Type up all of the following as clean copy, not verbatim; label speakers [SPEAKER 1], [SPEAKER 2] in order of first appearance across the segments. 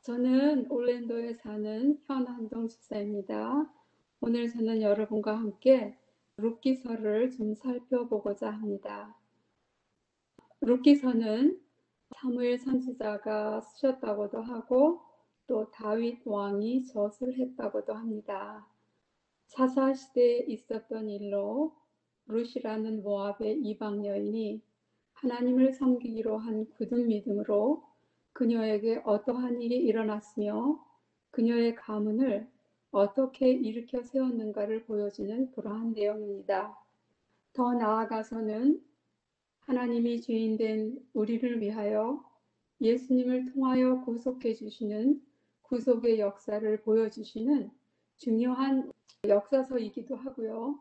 [SPEAKER 1] 저는 올랜도에 사는 현한동 집사입니다. 오늘 저는 여러분과 함께 룻기서를 좀 살펴보고자 합니다. 룻기서는 사무엘 선지자가 쓰셨다고도 하고 또 다윗 왕이 저술했다고도 합니다. 사사 시대에 있었던 일로 룻이라는 모압의 이방 여인이 하나님을 섬기기로 한 굳은 믿음으로 그녀에게 어떠한 일이 일어났으며 그녀의 가문을 어떻게 일으켜 세웠는가를 보여주는 그러한 내용입니다. 더 나아가서는 하나님이 죄인된 우리를 위하여 예수님을 통하여 구속해 주시는 구속의 역사를 보여주시는 중요한 역사서이기도 하고요.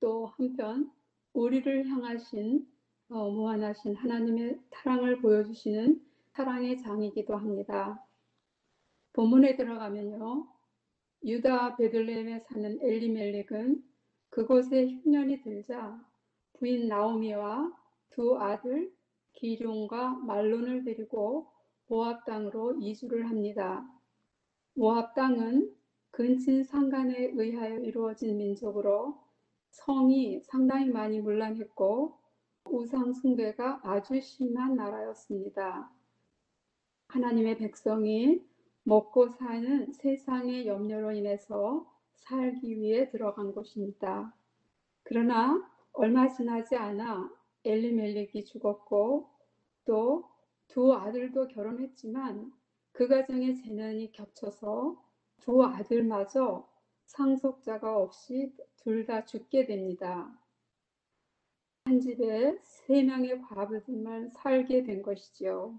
[SPEAKER 1] 또 한편 우리를 향하신 무한하신 하나님의 사랑을 보여주시는 사랑의 장이기도 합니다. 본문에 들어가면요. 유다 베들레헴에 사는 엘리멜렉은 그곳에 흉년이 들자 부인 나오미와 두 아들 기럯과 말론을 데리고 모압 땅으로 이주를 합니다. 모압 땅은 근친 상간에 의하여 이루어진 민족으로 성이 상당히 많이 문란했고 우상 숭배가 아주 심한 나라였습니다. 하나님의 백성이 먹고 사는 세상의 염려로 인해서 살기 위해 들어간 곳입니다. 그러나 얼마 지나지 않아 엘리멜렉이 죽었고 또 두 아들도 결혼했지만 그 가정의 재난이 겹쳐서 두 아들마저 상속자가 없이 둘 다 죽게 됩니다. 한 집에 세 명의 과부들만 살게 된 것이죠.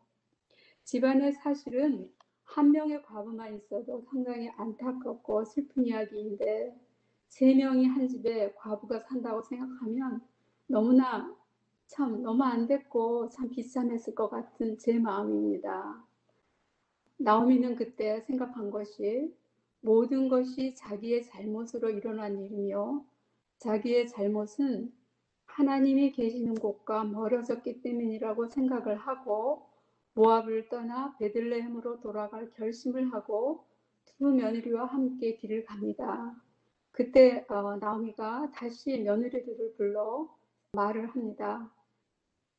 [SPEAKER 1] 집안의 사실은 한 명의 과부만 있어도 상당히 안타깝고 슬픈 이야기인데 세 명이 한 집에 과부가 산다고 생각하면 너무나 참 너무 안 됐고 참 비참했을 것 같은 제 마음입니다. 나오미는 그때 생각한 것이 모든 것이 자기의 잘못으로 일어난 일이며 자기의 잘못은 하나님이 계시는 곳과 멀어졌기 때문이라고 생각을 하고 모압을 떠나 베들레헴으로 돌아갈 결심을 하고 두 며느리와 함께 길을 갑니다. 그때 나오미가 다시 며느리들을 불러 말을 합니다.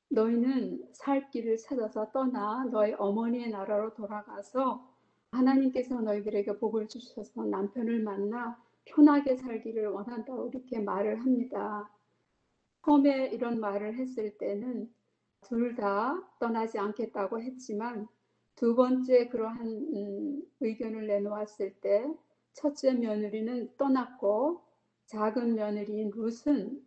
[SPEAKER 1] 너희는 살 길을 찾아서 떠나 너희 어머니의 나라로 돌아가서 하나님께서 너희들에게 복을 주셔서 남편을 만나 편하게 살기를 원한다고 이렇게 말을 합니다. 처음에 이런 말을 했을 때는 둘 다 떠나지 않겠다고 했지만 두 번째 그러한 의견을 내놓았을 때 첫째 며느리는 떠났고 작은 며느리인 룻은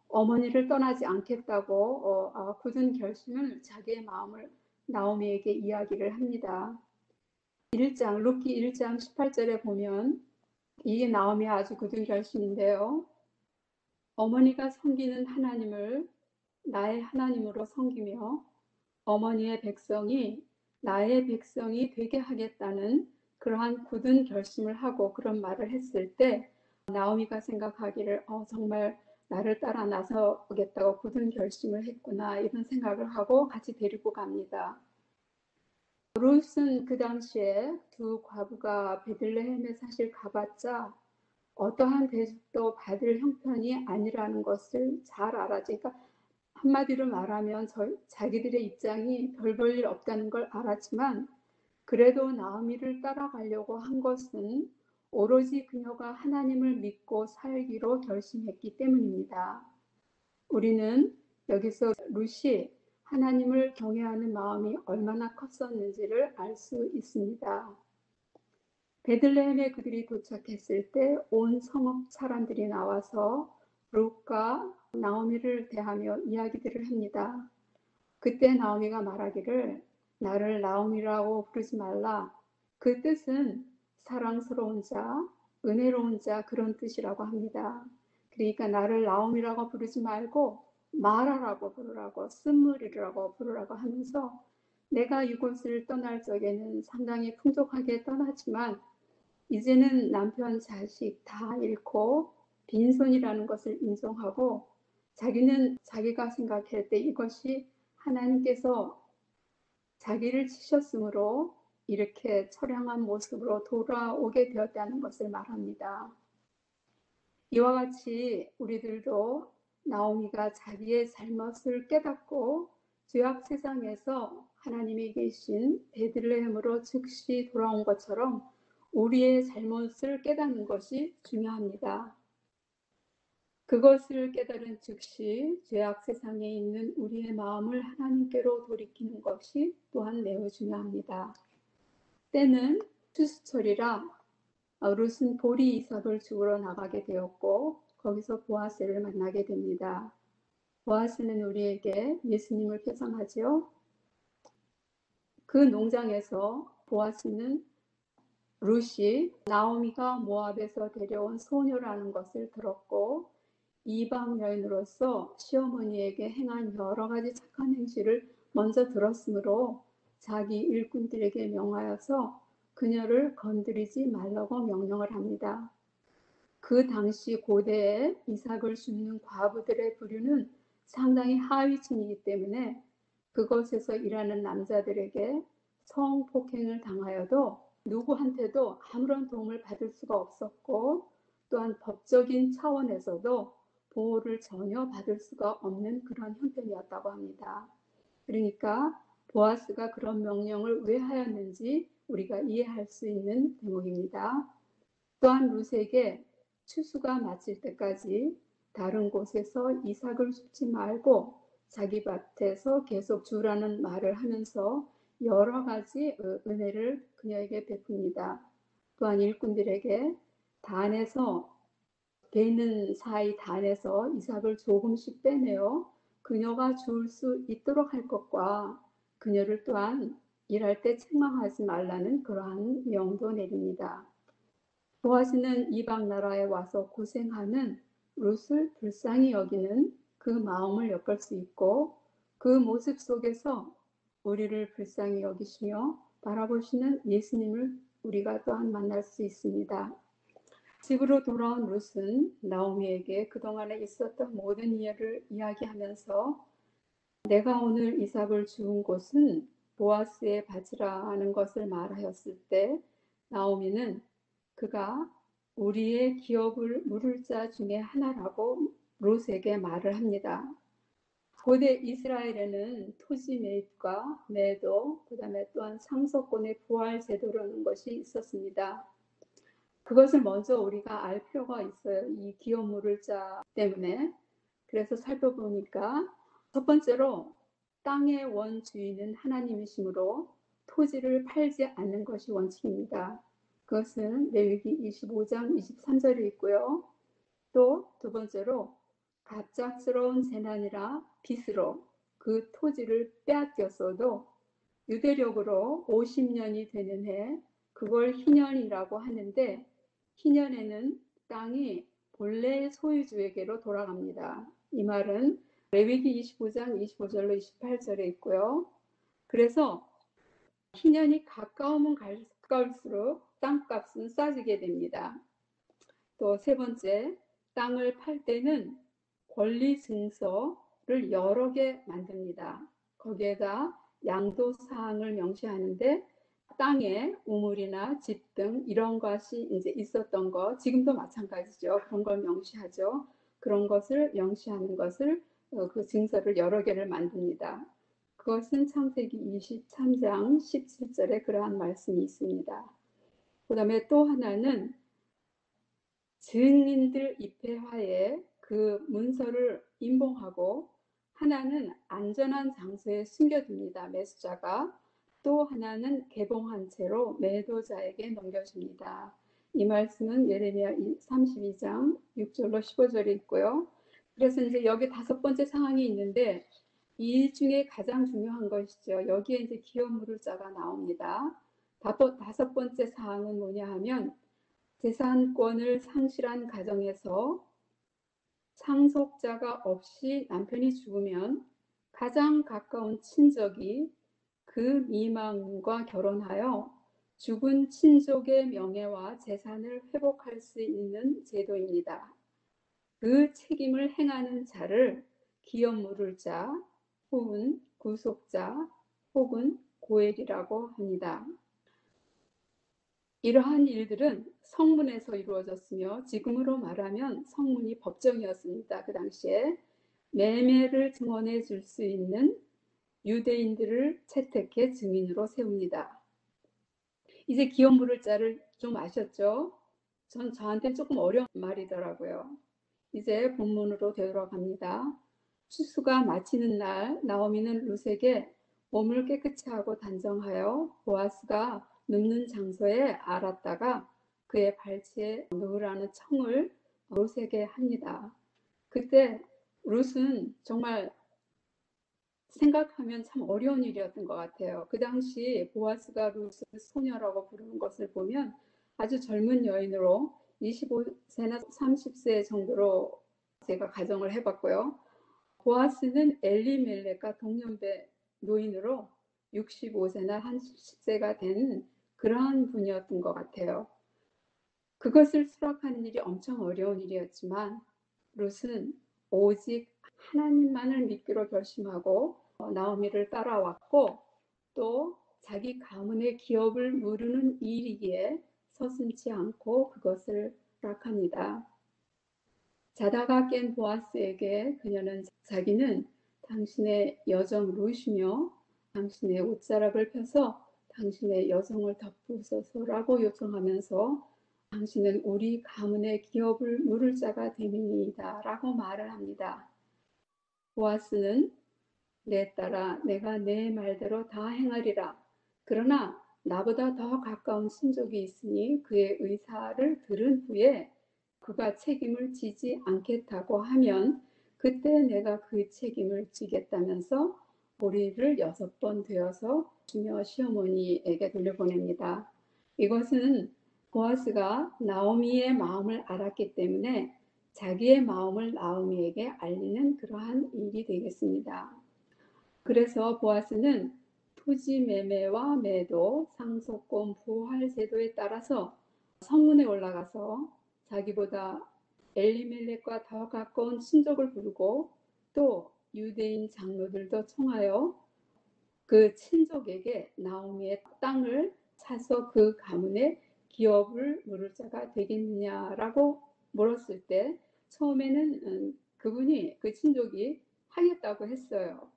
[SPEAKER 1] 어머니를 떠나지 않겠다고 굳은 결심을 자기의 마음을 나오미에게 이야기를 합니다. 룻기 1장 18절에 보면 이게 나오미의 아주 굳은 결심인데요. 어머니가 섬기는 하나님을 나의 하나님으로 섬기며 어머니의 백성이 나의 백성이 되게 하겠다는 그러한 굳은 결심을 하고 그런 말을 했을 때 나오미가 생각하기를 정말 나를 따라 나서겠다고 굳은 결심을 했구나 이런 생각을 하고 같이 데리고 갑니다. 룻은 그 당시에 두 과부가 베들레헴에 사실 가봤자 어떠한 대접도 받을 형편이 아니라는 것을 잘 알았지. 그러니까 한마디로 말하면 자기들의 입장이 별 볼 일 없다는 걸 알았지만 그래도 나오미를 따라가려고 한 것은 오로지 그녀가 하나님을 믿고 살기로 결심했기 때문입니다. 우리는 여기서 룻이 하나님을 경외하는 마음이 얼마나 컸었는지를 알 수 있습니다. 베들레헴에 그들이 도착했을 때 온 성읍 사람들이 나와서 룻과 나오미를 대하며 이야기들을 합니다. 그때 나오미가 말하기를 나를 나오미라고 부르지 말라. 그 뜻은 사랑스러운 자, 은혜로운 자 그런 뜻이라고 합니다. 그러니까 나를 나오미라고 부르지 말고 마라라고 부르라고 쓴물이라고 부르라고 하면서 내가 이곳을 떠날 적에는 상당히 풍족하게 떠나지만 이제는 남편 자식 다 잃고 빈손이라는 것을 인정하고 자기는 자기가 생각할 때 이것이 하나님께서 자기를 치셨으므로 이렇게 처량한 모습으로 돌아오게 되었다는 것을 말합니다. 이와 같이 우리들도 나오미가 자기의 잘못을 깨닫고 죄악 세상에서 하나님이 계신 베들레헴으로 즉시 돌아온 것처럼 우리의 잘못을 깨닫는 것이 중요합니다. 그것을 깨달은 즉시 죄악 세상에 있는 우리의 마음을 하나님께로 돌이키는 것이 또한 매우 중요합니다. 때는 추수철이라 룻은 보리 이삭을 죽으러 나가게 되었고 거기서 보아스를 만나게 됩니다. 보아스는 우리에게 예수님을 표상하지요. 그 농장에서 보아스는 룻이 나오미가 모압에서 데려온 소녀라는 것을 들었고 이방 여인으로서 시어머니에게 행한 여러 가지 착한 행실을 먼저 들었으므로 자기 일꾼들에게 명하여서 그녀를 건드리지 말라고 명령을 합니다. 그 당시 고대에 이삭을 줍는 과부들의 부류는 상당히 하위층이기 때문에 그곳에서 일하는 남자들에게 성폭행을 당하여도 누구한테도 아무런 도움을 받을 수가 없었고 또한 법적인 차원에서도 보호를 전혀 받을 수가 없는 그런 형편이었다고 합니다. 그러니까 보아스가 그런 명령을 왜 하였는지 우리가 이해할 수 있는 대목입니다. 또한 룻에게 추수가 마칠 때까지 다른 곳에서 이삭을 줍지 말고 자기 밭에서 계속 주라는 말을 하면서 여러 가지 은혜를 그녀에게 베풉니다. 또한 일꾼들에게 단에서 베는 사이 단에서 이삭을 조금씩 빼내어 그녀가 줄 수 있도록 할 것과 그녀를 또한 일할 때 책망하지 말라는 그러한 명도 내립니다. 보아스는 이방 나라에 와서 고생하는 룻을 불쌍히 여기는 그 마음을 엿볼 수 있고 그 모습 속에서 우리를 불쌍히 여기시며 바라보시는 예수님을 우리가 또한 만날 수 있습니다. 집으로 돌아온 룻은 나오미에게 그동안에 있었던 모든 일을 이야기하면서 내가 오늘 이삭을 주운 곳은 보아스의 밭이라는 것을 말하였을 때 나오미는 그가 우리의 기업을 물을 자 중에 하나라고 룻에게 말을 합니다. 고대 이스라엘에는 토지 매입과 매도, 그다음에 또한 상속권의 부활 제도라는 것이 있었습니다. 그것을 먼저 우리가 알 필요가 있어요. 이 기업 물을 자 때문에. 그래서 살펴보니까 첫 번째로 땅의 원주인은 하나님이시므로 토지를 팔지 않는 것이 원칙입니다. 그것은 레위기 25장 23절에 있고요. 또 두 번째로 갑작스러운 재난이라 빚으로 그 토지를 빼앗겼어도 유대력으로 50년이 되는 해 그걸 희년이라고 하는데 희년에는 땅이 본래 소유주에게로 돌아갑니다. 이 말은 레위기 25장 25절로 28절에 있고요. 그래서 희년이 가까우면 가까울수록 땅값은 싸지게 됩니다. 또 세 번째, 땅을 팔 때는 권리 증서를 여러 개 만듭니다. 거기에다 양도 사항을 명시하는데 땅에 우물이나 집 등 이런 것이 이제 있었던 것, 지금도 마찬가지죠. 그런 걸 명시하죠. 그런 것을 명시하는 것을 그 증서를 여러 개를 만듭니다. 그것은 창세기 23장 17절에 그러한 말씀이 있습니다. 그 다음에 또 하나는 증인들 입회하에 그 문서를 인봉하고 하나는 안전한 장소에 숨겨둡니다. 매수자가. 또 하나는 개봉한 채로 매도자에게 넘겨줍니다. 이 말씀은 예레미야 32장 6절로 15절에 있고요. 그래서 이제 여기 다섯 번째 상황이 있는데 이 중에 가장 중요한 것이죠. 여기에 이제 기업 물을 자가 나옵니다. 다섯 번째 사항은 뭐냐 하면 재산권을 상실한 가정에서 상속자가 없이 남편이 죽으면 가장 가까운 친족이 그 미망과 결혼하여 죽은 친족의 명예와 재산을 회복할 수 있는 제도입니다. 그 책임을 행하는 자를 기업 물을 자 혹은 구속자 혹은 고액이라고 합니다. 이러한 일들은 성문에서 이루어졌으며 지금으로 말하면 성문이 법정이었습니다. 그 당시에 매매를 증언해 줄 수 있는 유대인들을 채택해 증인으로 세웁니다. 이제 기업 물을 자를 좀 아셨죠? 저한테 조금 어려운 말이더라고요. 이제 본문으로 되돌아갑니다. 추수가 마치는 날 나오미는 룻에게 몸을 깨끗이 하고 단정하여 보아스가 눕는 장소에 알았다가 그의 발치에 놓으라는 청을 룻에게 합니다. 그때 룻은 정말 생각하면 참 어려운 일이었던 것 같아요. 그 당시 보아스가 룻을 소녀라고 부르는 것을 보면 아주 젊은 여인으로 25세나 30세 정도로 제가 가정을 해봤고요. 보아스는 엘리멜렉과 동년배 노인으로 65세나 한 10세가 된 그러한 분이었던 것 같아요. 그것을 수락하는 일이 엄청 어려운 일이었지만 룻은 오직 하나님만을 믿기로 결심하고 나오미를 따라왔고 또 자기 가문의 기업을 무르는 일이기에 서슴지 않고 그것을 수락합니다. 자다가 깬 보아스에게 그녀는 자기는 당신의 여정 룻이며 당신의 옷자락을 펴서 당신의 여정을 덮으소서라고 요청하면서 당신은 우리 가문의 기업을 물을 자가 됨이니이다 라고 말을 합니다. 보아스는 내 딸아 내가 내 말대로 다 행하리라. 그러나 나보다 더 가까운 친족이 있으니 그의 의사를 들은 후에 그가 책임을 지지 않겠다고 하면 그때 내가 그 책임을 지겠다면서 보리를 6번 되어서 주며 시어머니에게 돌려보냅니다. 이것은 보아스가 나오미의 마음을 알았기 때문에 자기의 마음을 나오미에게 알리는 그러한 일이 되겠습니다. 그래서 보아스는 토지 매매와 매도, 상속권 부활 제도에 따라서 성문에 올라가서 자기보다 엘리멜렉과 더 가까운 친족을 부르고 또 유대인 장로들도 청하여 그 친족에게 나오미의 땅을 사서 그 가문의 기업을 물을 자가 되겠느냐라고 물었을 때 처음에는 그분이 그 친족이 하겠다고 했어요.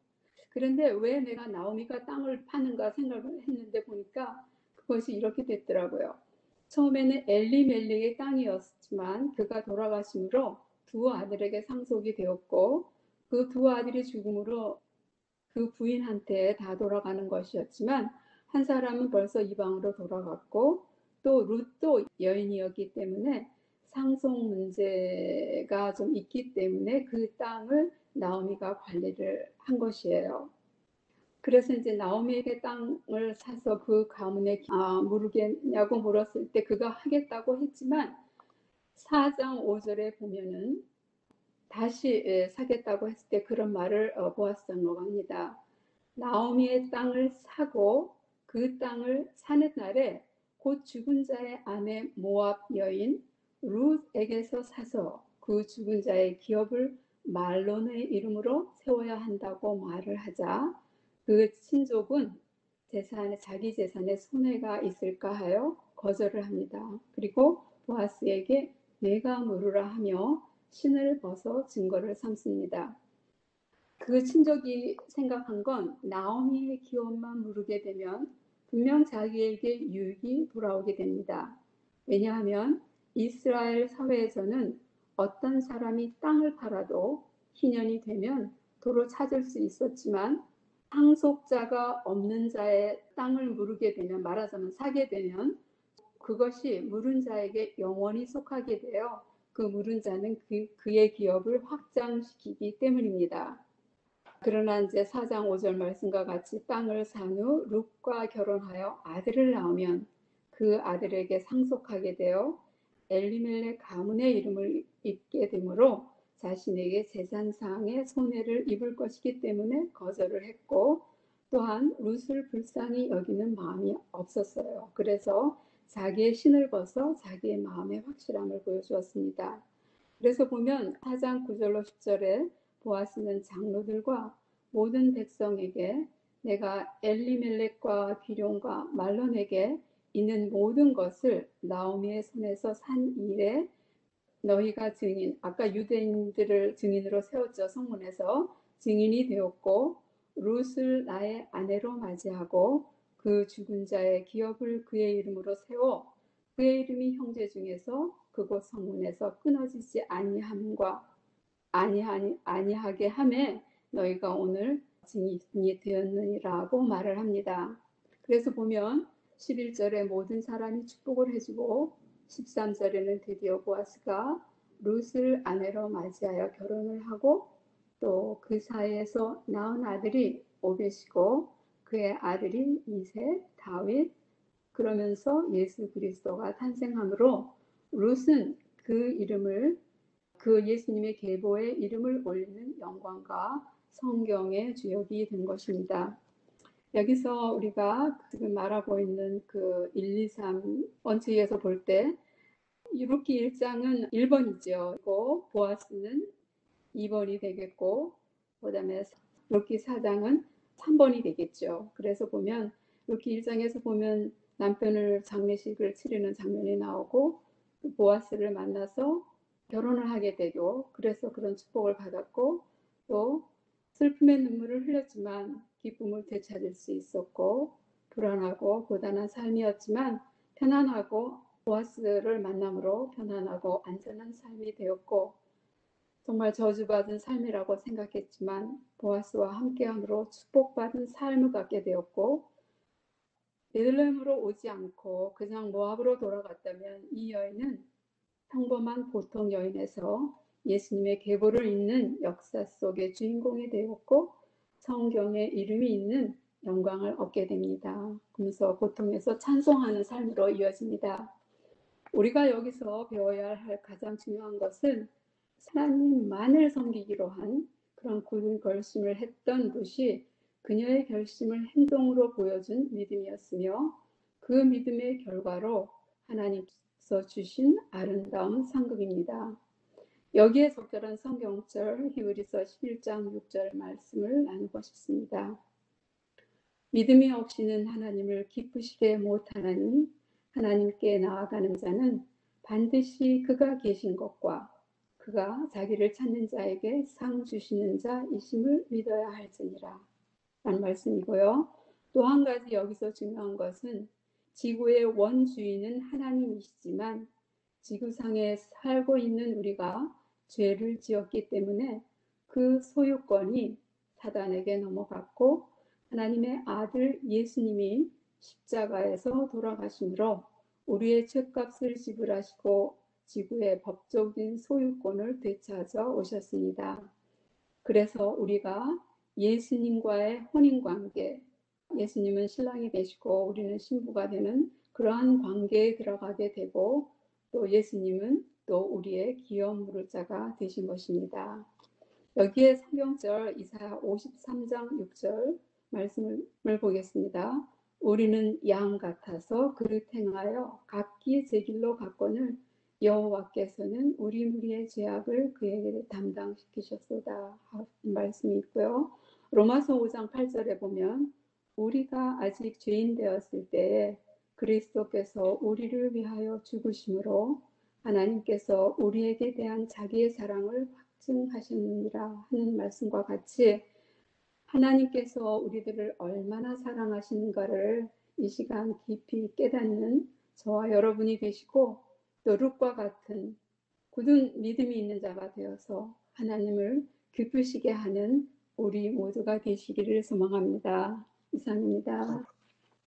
[SPEAKER 1] 그런데 왜 내가 나오미가 땅을 파는가 생각을 했는데 보니까 그것이 이렇게 됐더라고요. 처음에는 엘리멜렉의 땅이었지만 그가 돌아가심으로 두 아들에게 상속이 되었고 그 두 아들이 죽음으로 그 부인한테 다 돌아가는 것이었지만 한 사람은 벌써 이방으로 돌아갔고 또 룻도 여인이었기 때문에 상속 문제가 좀 있기 때문에 그 땅을 나오미가 관리를 한 것이에요. 그래서 이제 나오미에게 땅을 사서 그 가문에 모르겠냐고 물었을 때 그가 하겠다고 했지만 4장 5절에 보면은 다시 사겠다고 했을 때 그런 말을 보아스 장로가 합니다. 나오미의 땅을 사고 그 땅을 사는 날에 곧 죽은 자의 아내 모압 여인 룻에게서 사서 그 죽은 자의 기업을 말론의 이름으로 세워야 한다고 말을 하자 그 친족은 자기 재산에 손해가 있을까 하여 거절을 합니다. 그리고 보아스에게 내가 물으라 하며 신을 벗어 증거를 삼습니다. 그 친족이 생각한 건 나오미의 기업만 물으게 되면 분명 자기에게 유익이 돌아오게 됩니다. 왜냐하면 이스라엘 사회에서는 어떤 사람이 땅을 팔아도 희년이 되면 도로 찾을 수 있었지만 상속자가 없는 자의 땅을 물으게 되면 말하자면 사게 되면 그것이 물은 자에게 영원히 속하게 되어 그 물은 자는 그의 기업을 확장시키기 때문입니다. 그러나 이제 4장 5절 말씀과 같이 땅을 산 후 룻과 결혼하여 아들을 낳으면 그 아들에게 상속하게 되어 엘리멜렉 가문의 이름을 입게 되므로 자신에게 재산상의 손해를 입을 것이기 때문에 거절을 했고 또한 룻을 불쌍히 여기는 마음이 없었어요. 그래서 자기의 신을 벗어 자기의 마음의 확실함을 보여주었습니다. 그래서 보면 4장 9절로 10절에 보아스는 장로들과 모든 백성에게 내가 엘리멜렉과 기룡과 말론에게 있는 모든 것을 나오미의 손에서 산 이래 너희가 증인, 아까 유대인들을 증인으로 세웠죠. 성문에서 증인이 되었고 룻을 나의 아내로 맞이하고 그 죽은 자의 기업을 그의 이름으로 세워 그의 이름이 형제 중에서 그곳 성문에서 끊어지지 아니하게 함에 너희가 오늘 증인이 되었느니라고 말을 합니다. 그래서 보면 11절에 모든 사람이 축복을 해주고 13절에는 드디어 보아스가 룻을 아내로 맞이하여 결혼을 하고 또 그 사이에서 낳은 아들이 오벳이고 그의 아들이 이세, 다윗, 그러면서 예수 그리스도가 탄생하므로 룻은 그 예수님의 계보에 이름을 올리는 영광과 성경의 주역이 된 것입니다. 여기서 우리가 지금 말하고 있는 그 1, 2, 3 원칙에서 볼 때 룻기 1장은 1번이죠. 그리고 보아스는 2번이 되겠고 그다음에 룻기 4장은 3번이 되겠죠. 그래서 보면 룻기 1장에서 보면 남편을 장례식을 치르는 장면이 나오고 보아스를 만나서 결혼을 하게 되고 그래서 그런 축복을 받았고 또 슬픔의 눈물을 흘렸지만 기쁨을 되찾을 수 있었고 불안하고 고단한 삶이었지만 편안하고 보아스를 만남으로 편안하고 안전한 삶이 되었고 정말 저주받은 삶이라고 생각했지만 보아스와 함께함으로 축복받은 삶을 갖게 되었고 베들레헴으로 오지 않고 그냥 모압으로 돌아갔다면 이 여인은 평범한 보통 여인에서 예수님의 계보를 잇는 역사 속의 주인공이 되었고 성경에 이름이 있는 영광을 얻게 됩니다. 그래서 고통에서 찬송하는 삶으로 이어집니다. 우리가 여기서 배워야 할 가장 중요한 것은 하나님만을 섬기기로 한 그런 굳은 결심을 했던 룻이 그녀의 결심을 행동으로 보여준 믿음이었으며 그 믿음의 결과로 하나님께서 주신 아름다운 상급입니다. 여기에 적절한 성경절 히브리서 11장 6절 말씀을 나누고 싶습니다. 믿음이 없이는 하나님을 기쁘시게 못하나니 하나님께 나아가는 자는 반드시 그가 계신 것과 그가 자기를 찾는 자에게 상 주시는 자이심을 믿어야 할지니라 라는 말씀이고요. 또 한 가지 여기서 중요한 것은 지구의 원주인은 하나님이시지만 지구상에 살고 있는 우리가 죄를 지었기 때문에 그 소유권이 사단에게 넘어갔고 하나님의 아들 예수님이 십자가에서 돌아가심으로 우리의 죄값을 지불하시고 지구의 법적인 소유권을 되찾아 오셨습니다. 그래서 우리가 예수님과의 혼인관계, 예수님은 신랑이 되시고 우리는 신부가 되는 그러한 관계에 들어가게 되고 또 예수님은 또 우리의 기업 물을 자가 되신 것입니다. 여기에 성경절 이사야 53장 6절 말씀을 보겠습니다. 우리는 양 같아서 그릇 행하여 각기 제 길로 갔거늘 여호와께서는 우리 무리의 죄악을 그에게 담당시키셨도다 하는 말씀이 있고요. 로마서 5장 8절에 보면 우리가 아직 죄인 되었을 때에 그리스도께서 우리를 위하여 죽으심으로 하나님께서 우리에게 대한 자기의 사랑을 확증하셨느니라 하는 말씀과 같이 하나님께서 우리들을 얼마나 사랑하시는가를 이 시간 깊이 깨닫는 저와 여러분이 되시고 또 룻과 같은 굳은 믿음이 있는 자가 되어서 하나님을 기쁘시게 하는 우리 모두가 되시기를 소망합니다. 이상입니다.